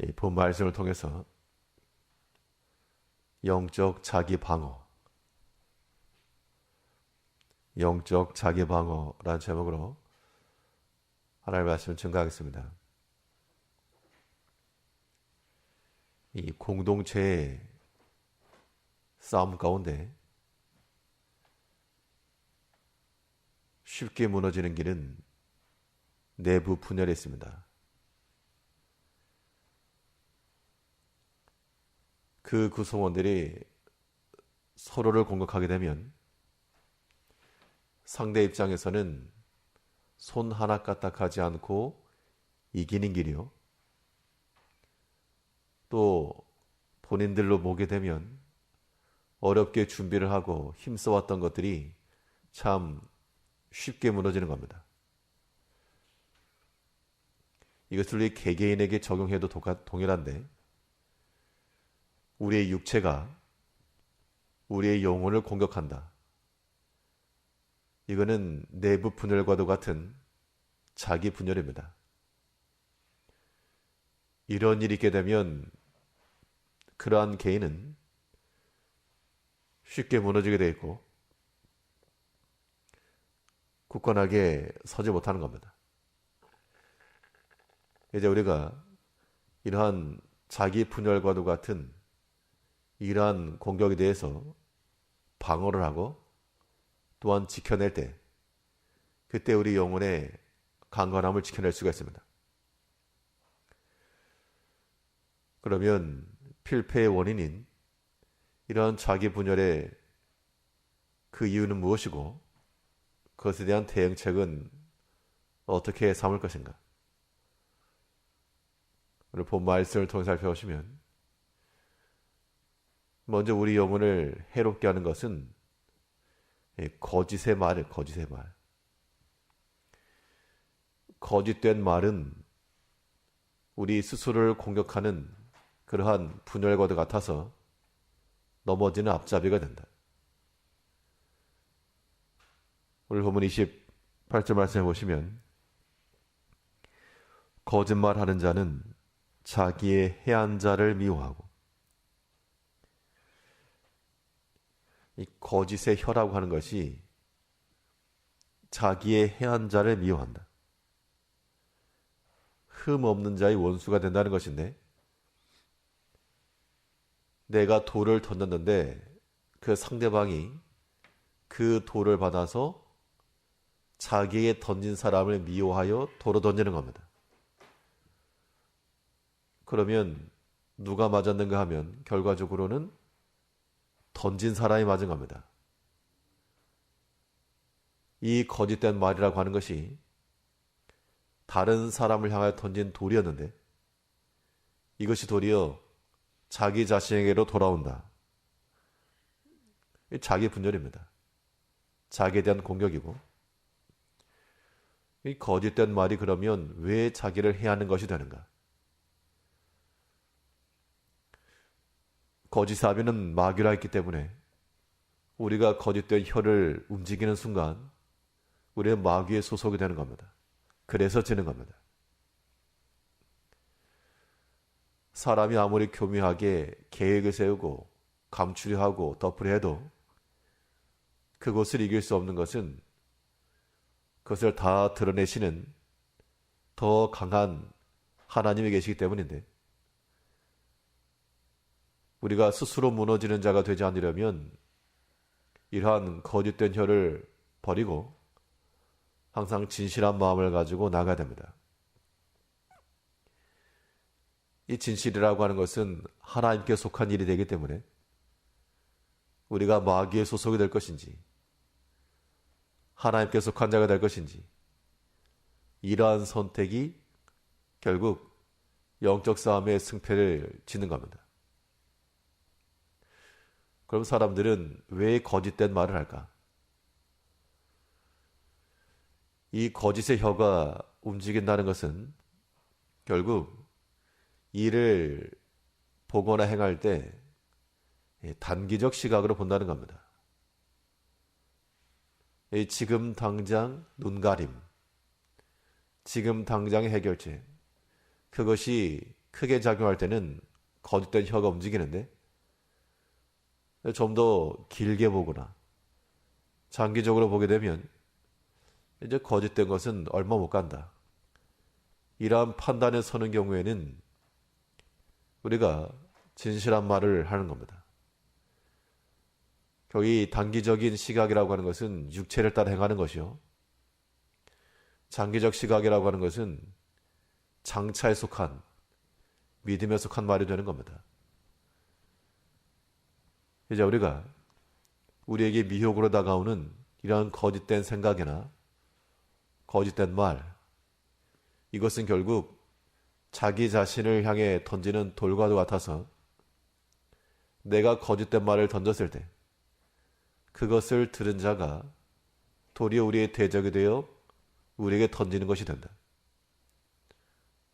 이 본 말씀을 통해서 영적 자기 방어, 영적 자기 방어라는 제목으로 하나님의 말씀을 증거하겠습니다. 이 공동체의 싸움 가운데 쉽게 무너지는 길은 내부 분열에 있습니다. 그 구성원들이 서로를 공격하게 되면 상대 입장에서는 손 하나 까딱하지 않고 이기는 길이요. 또 본인들로 보게 되면 어렵게 준비를 하고 힘써왔던 것들이 참 쉽게 무너지는 겁니다. 이것을 우리 개개인에게 적용해도 동일한데, 우리의 육체가 우리의 영혼을 공격한다. 이거는 내부 분열과도 같은 자기 분열입니다. 이런 일이 있게 되면 그러한 개인은 쉽게 무너지게 되어 있고 굳건하게 서지 못하는 겁니다. 이제 우리가 이러한 자기 분열과도 같은 이러한 공격에 대해서 방어를 하고 또한 지켜낼 때, 그때 우리 영혼의 강건함을 지켜낼 수가 있습니다. 그러면 필패의 원인인 이러한 자기 분열의 그 이유는 무엇이고 그것에 대한 대응책은 어떻게 삼을 것인가? 오늘 본 말씀을 통해 살펴보시면 먼저 우리 영혼을 해롭게 하는 것은 거짓의 말이에요. 거짓의 말. 거짓된 말은 우리 스스로를 공격하는 그러한 분열과도 같아서 넘어지는 앞잡이가 된다. 오늘 본문 28절 말씀해 보시면 거짓말하는 자는 자기의 해한 자를 미워하고, 이 거짓의 혀라고 하는 것이 자기의 해한 자를 미워한다. 흠 없는 자의 원수가 된다는 것인데, 내가 돌을 던졌는데 그 상대방이 그 돌을 받아서 자기에게 던진 사람을 미워하여 돌을 던지는 겁니다. 그러면 누가 맞았는가 하면 결과적으로는 던진 사람이 맞은 겁니다. 이 거짓된 말이라고 하는 것이 다른 사람을 향하여 던진 돌이었는데 이것이 도리어 자기 자신에게로 돌아온다. 자기 분열입니다. 자기에 대한 공격이고, 이 거짓된 말이 그러면 왜 자기를 해하는 것이 되는가? 거짓사비는 마귀라 했기 때문에 우리가 거짓된 혀를 움직이는 순간 우리는 마귀의 소속이 되는 겁니다. 그래서 지는 겁니다. 사람이 아무리 교묘하게 계획을 세우고 감추려 하고 덮으려 해도 그것을 이길 수 없는 것은 그것을 다 드러내시는 더 강한 하나님이 계시기 때문인데, 우리가 스스로 무너지는 자가 되지 않으려면 이러한 거짓된 혀를 버리고 항상 진실한 마음을 가지고 나가야 됩니다. 이 진실이라고 하는 것은 하나님께 속한 일이 되기 때문에 우리가 마귀의 소속이 될 것인지 하나님께 속한 자가 될 것인지, 이러한 선택이 결국 영적 싸움의 승패를 짓는 겁니다. 그럼 사람들은 왜 거짓된 말을 할까? 이 거짓의 혀가 움직인다는 것은 결국 일을 보거나 행할 때 단기적 시각으로 본다는 겁니다. 지금 당장 눈가림, 지금 당장의 해결책, 그것이 크게 작용할 때는 거짓된 혀가 움직이는데 좀 더 길게 보거나 장기적으로 보게 되면 이제 거짓된 것은 얼마 못 간다. 이러한 판단에 서는 경우에는 우리가 진실한 말을 하는 겁니다. 거기 단기적인 시각이라고 하는 것은 육체를 따라 행하는 것이요. 장기적 시각이라고 하는 것은 장차에 속한, 믿음에 속한 말이 되는 겁니다. 이제 우리가 우리에게 미혹으로 다가오는 이러한 거짓된 생각이나 거짓된 말, 이것은 결국 자기 자신을 향해 던지는 돌과도 같아서 내가 거짓된 말을 던졌을 때 그것을 들은 자가 도리어 우리의 대적이 되어 우리에게 던지는 것이 된다.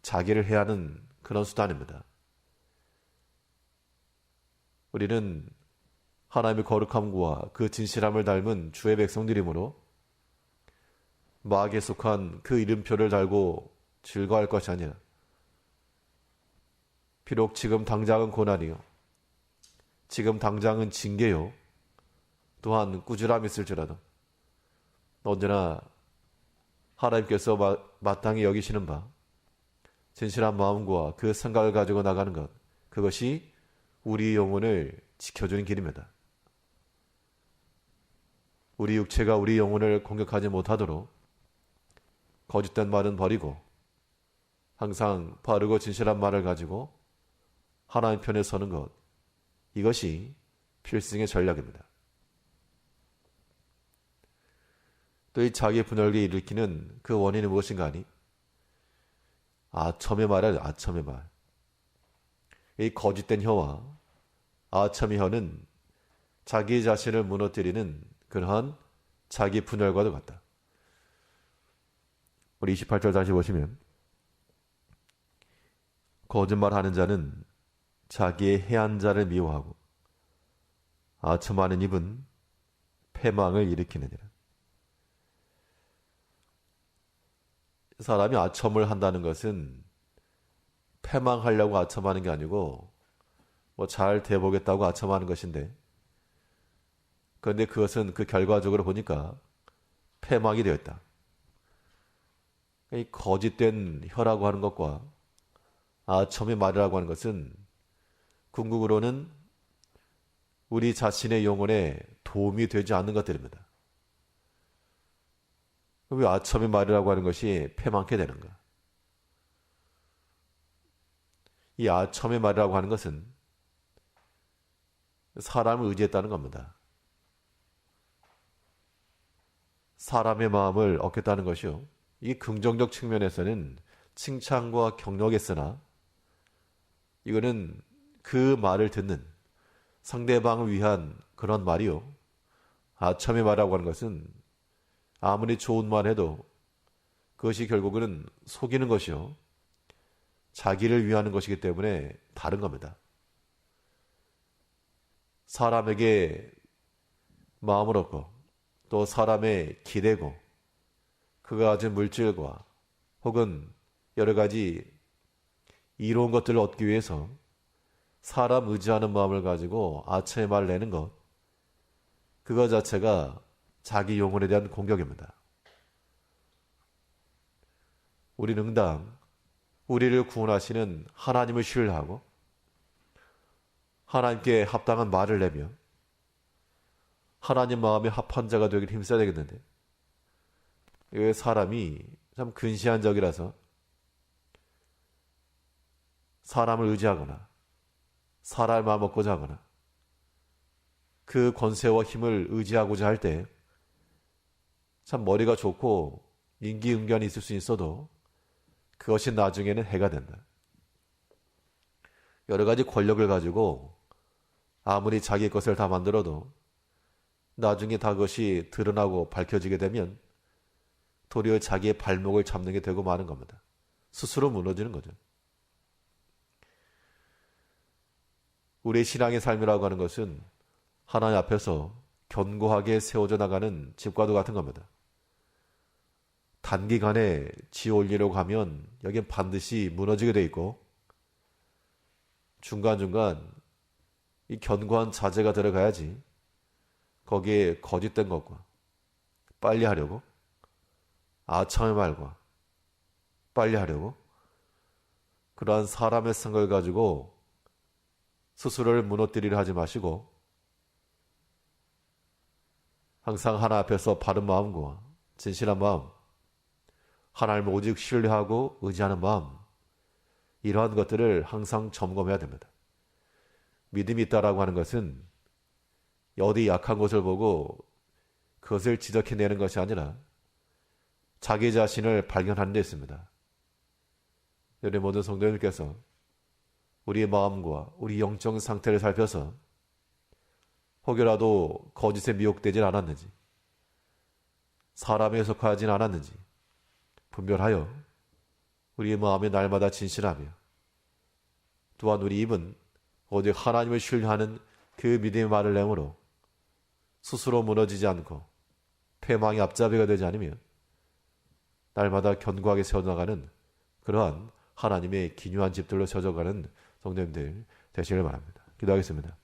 자기를 해하는 그런 수단입니다. 우리는 하나님의 거룩함과 그 진실함을 닮은 주의 백성들이므로 마귀에 속한 그 이름표를 달고 즐거워할 것이 아니라 비록 지금 당장은 고난이요 지금 당장은 징계요 또한 꾸지람이 있을지라도 언제나 하나님께서 마땅히 여기시는 바 진실한 마음과 그 생각을 가지고 나가는 것, 그것이 우리 영혼을 지켜주는 길입니다. 우리 육체가 우리 영혼을 공격하지 못하도록 거짓된 말은 버리고 항상 바르고 진실한 말을 가지고 하나님 편에 서는 것, 이것이 필승의 전략입니다. 또 이 자기 분열을 일으키는 그 원인이 무엇인가 하니 아첨의 말이야. 아첨의 말. 이 거짓된 혀와 아첨의 혀는 자기 자신을 무너뜨리는 그러한 자기 분열과도 같다. 우리 28절 다시 보시면 거짓말하는 자는 자기의 해한 자를 미워하고 아첨하는 입은 패망을 일으키느니라. 사람이 아첨을 한다는 것은 패망하려고 아첨하는 게 아니고 뭐 잘 돼보겠다고 아첨하는 것인데, 그런데 그것은 그 결과적으로 보니까 패망이 되었다. 이 거짓된 혀라고 하는 것과 아첨의 말이라고 하는 것은 궁극으로는 우리 자신의 영혼에 도움이 되지 않는 것들입니다. 왜 아첨의 말이라고 하는 것이 패망케 되는가? 이 아첨의 말이라고 하는 것은 사람을 의지했다는 겁니다. 사람의 마음을 얻겠다는 것이요. 이 긍정적 측면에서는 칭찬과 격려겠으나 이거는 그 말을 듣는 상대방을 위한 그런 말이요. 아첨의 말이라고 하는 것은 아무리 좋은 말 해도 그것이 결국은 속이는 것이요. 자기를 위하는 것이기 때문에 다른 겁니다. 사람에게 마음을 얻고 또 사람의 기대고 그가 가진 물질과 혹은 여러 가지 이로운 것들을 얻기 위해서 사람 의지하는 마음을 가지고 아첨의 말을 내는 것, 그거 자체가 자기 영혼에 대한 공격입니다. 우리는 응당 우리를 구원하시는 하나님을 신뢰하고 하나님께 합당한 말을 내며 하나님 마음에 합한 자가 되길 힘써야 되겠는데, 이 사람이 참 근시한 적이라서 사람을 의지하거나 사람의 마음 얻고자 하거나 그 권세와 힘을 의지하고자 할 때 참 머리가 좋고 인기응변이 있을 수 있어도 그것이 나중에는 해가 된다. 여러 가지 권력을 가지고 아무리 자기 것을 다 만들어도 나중에 다 그것이 드러나고 밝혀지게 되면 도리어 자기의 발목을 잡는 게 되고 마는 겁니다. 스스로 무너지는 거죠. 우리의 신앙의 삶이라고 하는 것은 하나님 앞에서 견고하게 세워져 나가는 집과도 같은 겁니다. 단기간에 지어 올리려고 하면 여긴 반드시 무너지게 돼 있고 중간중간 이 견고한 자제가 들어가야지 거기에 거짓된 것과 빨리 하려고 아첨의 말과 빨리 하려고 그러한 사람의 생각을 가지고 스스로를 무너뜨리려 하지 마시고 항상 하나 앞에서 바른 마음과 진실한 마음, 하나님을 오직 신뢰하고 의지하는 마음, 이러한 것들을 항상 점검해야 됩니다. 믿음이 있다라고 하는 것은 어디 약한 곳을 보고 그것을 지적해내는 것이 아니라 자기 자신을 발견하는 데 있습니다. 우리 모든 성도님께서 우리의 마음과 우리 영적 상태를 살펴서 혹여라도 거짓에 미혹되질 않았는지, 사람에 속하진 않았는지 분별하여 우리의 마음이 날마다 진실하며 또한 우리 입은 오직 하나님을 신뢰하는 그 믿음의 말을 내므로 스스로 무너지지 않고 패망의 앞잡이가 되지 않으며 날마다 견고하게 세워나가는 그러한 하나님의 기묘한 집들로 세워져가는 성도님들 되시길 바랍니다. 기도하겠습니다.